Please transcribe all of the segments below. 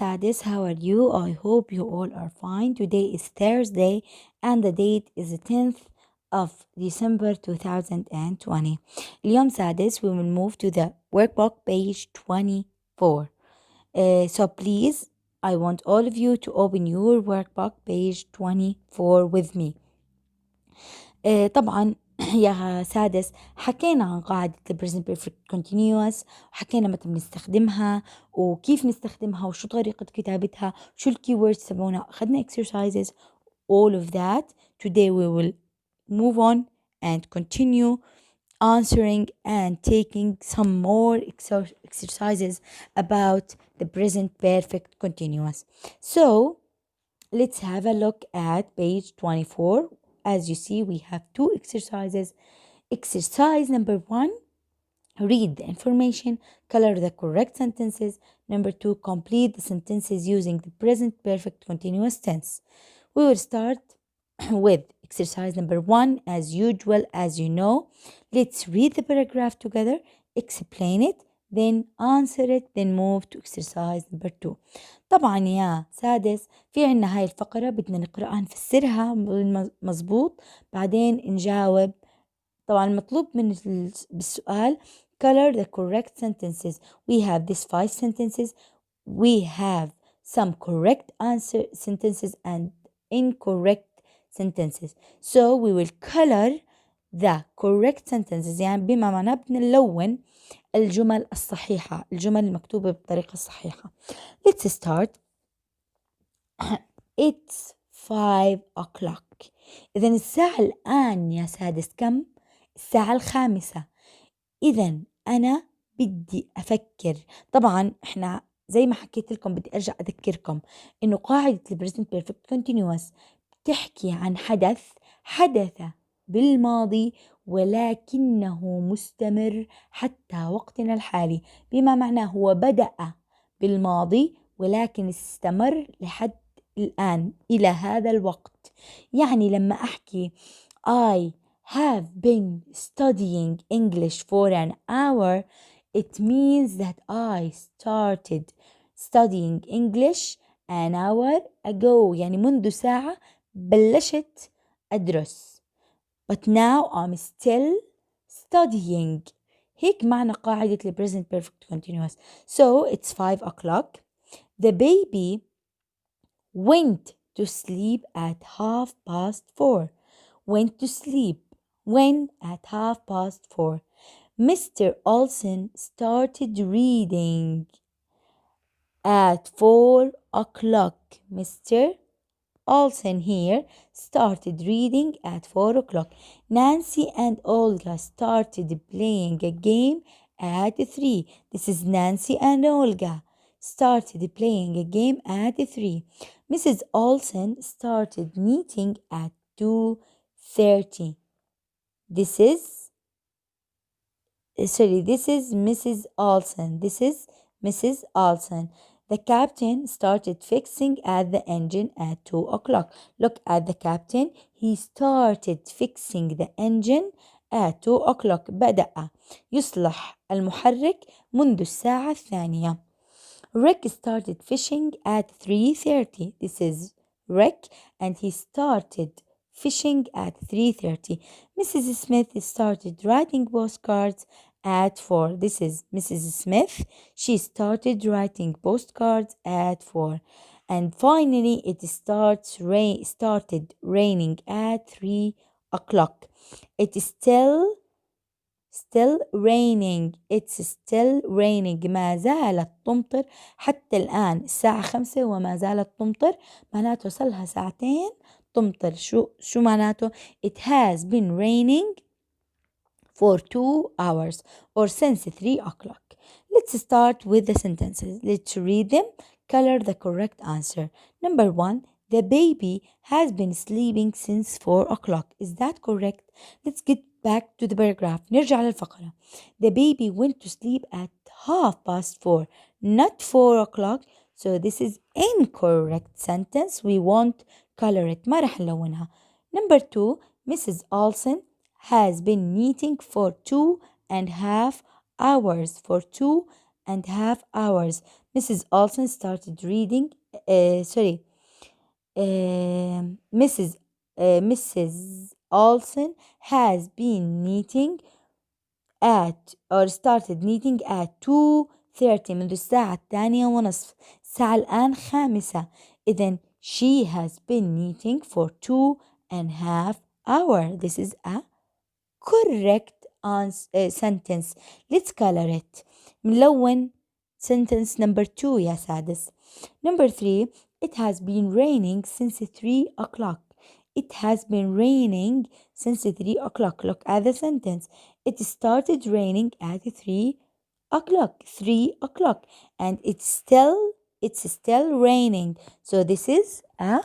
Sadis, how are you? I hope you all are fine. Today is Thursday and the date is the 10th of December 2020. اليوم سادس, we will move to the workbook page 24. So please, I want all of you to open your workbook page 24 with me. طبعا يا سادس حكينا عن قاعدة present perfect continuous، وحكينا متى بنستخدمها وكيف نستخدمها وشو طريقة كتابتها، شو الكيوردز تبعونها، أخذنا exercises all of that. Today we will move on and continue answering and taking some more exercises about the present perfect continuous. So let's have a look at page 24. As you see, we have two exercises. Exercise number 1, read the information, color the correct sentences. Number 2, complete the sentences using the present perfect continuous tense. We will start with exercise number 1 as usual. As you know, let's read the paragraph together, explain it, then answer it, then move to exercise number 2. طبعا يا سادس في عنا هاي الفقرة بدنا نقرأها نفسرها مظبوط بعدين نجاوب. طبعا المطلوب من بالسؤال color the correct sentences. We have these 5 sentences. We have some correct answer sentences and incorrect sentences. So we will color the correct sentences، يعني بما معناه بنلون الجمل الصحيحة، الجمل المكتوبة بالطريقة الصحيحة. Let's start. It's 5 o'clock. إذا الساعة الآن يا سادس كم؟ الساعة 5. إذا أنا بدي أفكر. طبعا إحنا زي ما حكيت لكم بدي أرجع أذكركم إنه قاعدة البريزنت بيرفكت كونتينيوس بتحكي عن حدث بالماضي ولكنه مستمر حتى وقتنا الحالي، بما معناه هو بدأ بالماضي ولكن استمر لحد الآن إلى هذا الوقت. يعني لما أحكي I have been studying English for an hour, it means that I started studying English an hour ago. يعني منذ ساعة بلشت أدرس. But now I'm still studying. هيك معنى قاعدة ال present perfect continuous. So it's 5 o'clock. The baby went to sleep at 4:30. Went to sleep. When? At 4:30. Mr. Olson started reading at 4 o'clock. Mr. Olson here started reading at 4 o'clock. Nancy and Olga started playing a game at 3. This is Nancy and Olga started playing a game at 3. Mrs. Olson started knitting at 2:30. This is Mrs. Olson. This is Mrs. Olson. The captain started fixing at the engine at 2 o'clock. Look at the captain. He started fixing the engine at 2 o'clock. بدأ يصلح المحرك منذ الساعة 2. Rick started fishing at 3:30. This is Rick and he started fishing at 3:30. Mrs. Smith started writing postcards at 4. This is Mrs. Smith. She started writing postcards at 4. And finally it started raining at 3 o'clock. It is still raining. It's still raining. ما زالت تمطر حتى الآن الساعة 5 وما زالت تمطر، معناته صلها ساعتين تمطر. شو معناته؟ It has been raining for 2 hours or since 3 o'clock. Let's start with the sentences. Let's read them. Color the correct answer. Number 1, the baby has been sleeping since 4 o'clock. Is that correct? Let's get back to the paragraph. نرجع للفقرة. The baby went to sleep at 4:30, not 4 o'clock. So this is incorrect sentence. We won't color it. ما رح نلونها. Number 2, Mrs. Olson has been knitting for 2.5 hours. For 2.5 hours. Mrs. Olsen started reading. Sorry. Mrs. Olsen has been knitting at or started knitting at 2:30 منذ الساعة 2:30. الساعة الآن 5. إذن she has been knitting for 2.5 hours. This is a correct sentence. Let's color it. نلون sentence number 2 يا سادس. Number 3. It has been raining since 3 o'clock. It has been raining since 3 o'clock. Look at the sentence. It started raining at 3 o'clock. 3 o'clock. And it's still raining. So this is a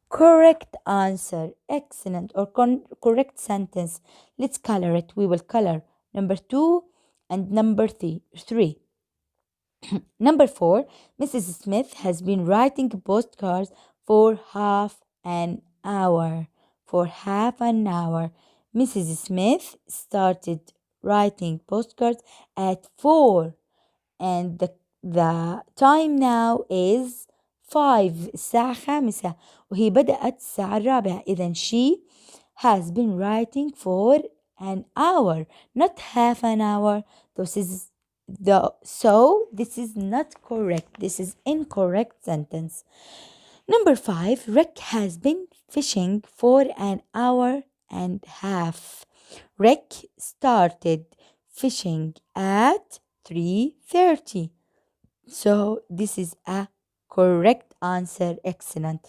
correct answer. Excellent. Or correct sentence. Let's color it. We will color number 2 and number 3. Number 4. Mrs. Smith has been writing postcards for half an hour. For half an hour. Mrs. Smith started writing postcards at 4. And the time now is 5. الساعة 5. وهي بدأت الساعة 4. إذن she has been writing for an hour, not half an hour. So this is not correct. This is incorrect sentence. Number 5. Rick has been fishing for an hour and a half. Rick started fishing at 3:30. So this is a correct answer. Excellent.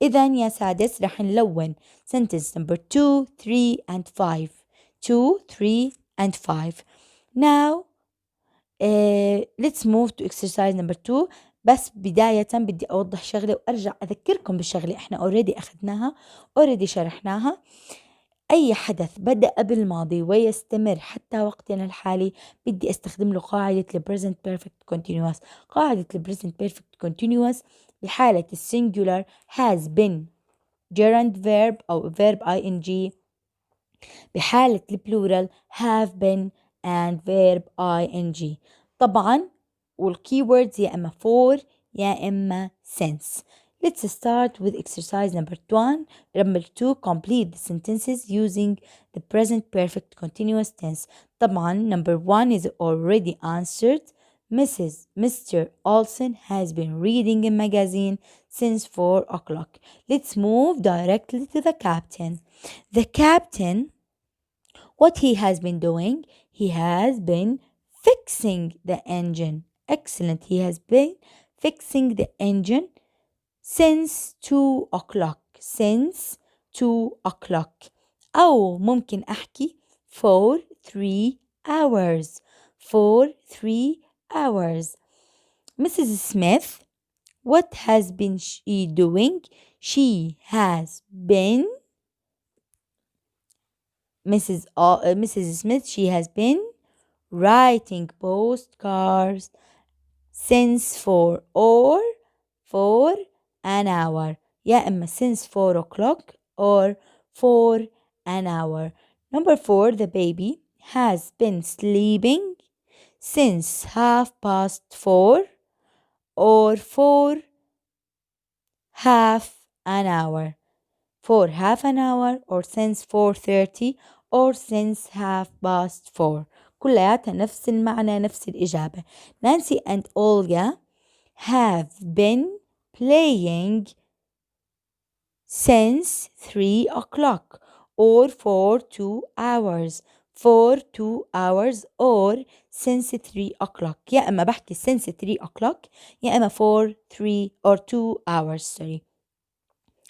إذن يا سادس رح نلون sentence number 2, 3 and 5. 2, 3 and 5. Now let's move to exercise number 2. بس بداية بدي أوضح شغلة وأرجع أذكركم بالشغلة إحنا already أخذناها already شرحناها. أي حدث بدأ بالماضي ويستمر حتى وقتنا الحالي بدي أستخدم له قاعدة present perfect continuous. قاعدة present perfect continuous بحالة singular has been gerund verb أو verb ing. بحالة plural have been and verb ing. طبعا والkeywords يا إما for يا إما since. Let's start with exercise number 1. Number 2, complete the sentences using the present perfect continuous tense. طبعا number 1 is already answered. Mr. Olsen has been reading a magazine since 4 o'clock. Let's move directly to the captain. The captain, what he has been doing? He has been fixing the engine. Excellent. He has been fixing the engine since 2 o'clock. Since 2 o'clock. أو ممكن أحكي for 3 hours. For 3 hours. Mrs. Smith, what has been she doing? She has been Mrs. Smith, she has been writing postcards since 4 or for an hour. يا إما since 4 o'clock or for an hour. Number 4, the baby has been sleeping since 4:30 or for half an hour. For half an hour or since 4:30 or since 4:30. كلياتها نفس المعنى نفس الإجابة. Nancy and Olga have been playing since 3 o'clock or for 2 hours. For 2 hours or since 3 o'clock. يا إما بحكي since 3 o'clock يا إما for 3 or 2 hours. Sorry.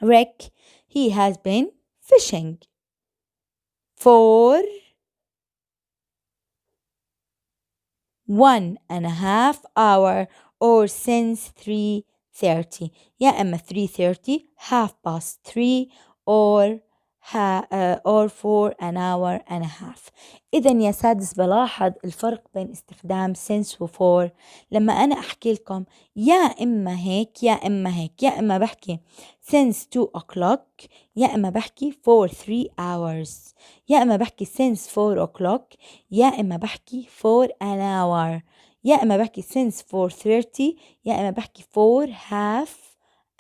Rick, he has been fishing for 1.5 hours or since 3:30. يا إما 3:30 3:30 or for an hour and a half. إذن يا سادس بلاحظ الفرق بين استخدام since و for. لما أنا أحكي لكم يا إما هيك يا إما هيك، يا إما بحكي since 2 o'clock يا إما بحكي for 3 hours، يا إما بحكي since 4 o'clock يا إما بحكي for an hour. يا إما بحكي since 4:30، يا إما بحكي for half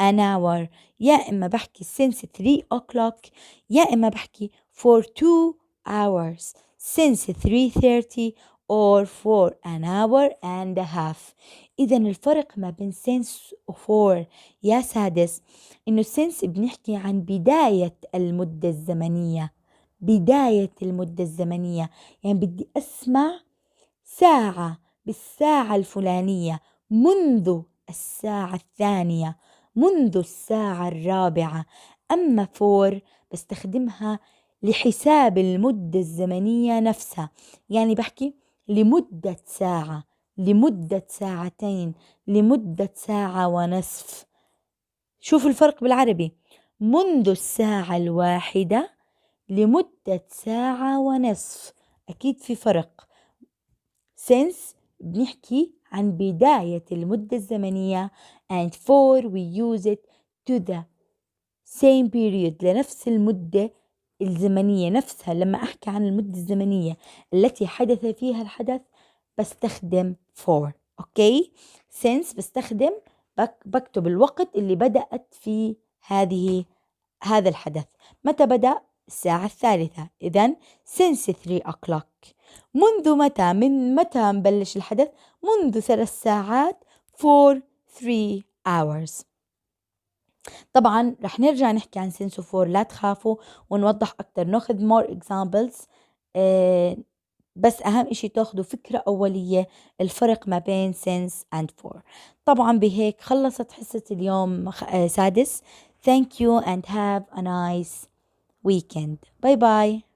an hour، يا إما بحكي since 3 o'clock، يا إما بحكي for 2 hours since 3:30 or for an hour and a half. إذا الفرق ما بين since و for يا سادس إنه since بنحكي عن بداية المدة الزمنية، بداية المدة الزمنية، يعني بدي أسمع ساعة بالساعة الفلانية، منذ الساعة الثانية، منذ الساعة الرابعة. أما فور بستخدمها لحساب المدة الزمنية نفسها، يعني بحكي لمدة ساعة، لمدة ساعتين، لمدة ساعة ونصف. شوفوا الفرق بالعربي، منذ الساعة 1 لمدة ساعة ونصف، أكيد في فرق. since بنحكي عن بداية المدة الزمنية and for we use it to the same period، لنفس المدة الزمنية نفسها. لما أحكي عن المدة الزمنية التي حدث فيها الحدث بستخدم for. أوكي، since بستخدم بكتب الوقت اللي بدأت فيه هذا الحدث. متى بدأ؟ الساعة 3، إذن since 3 o'clock. منذ متى؟ من متى نبلش الحدث؟ منذ 3 ساعات for 3 hours. طبعا رح نرجع نحكي عن since و for، لا تخافوا ونوضح أكتر، ناخذ more examples. بس أهم إشي تاخدوا فكرة أولية الفرق ما بين since and for. طبعا بهيك خلصت حصة اليوم سادس. Thank you and have a nice weekend. Bye bye.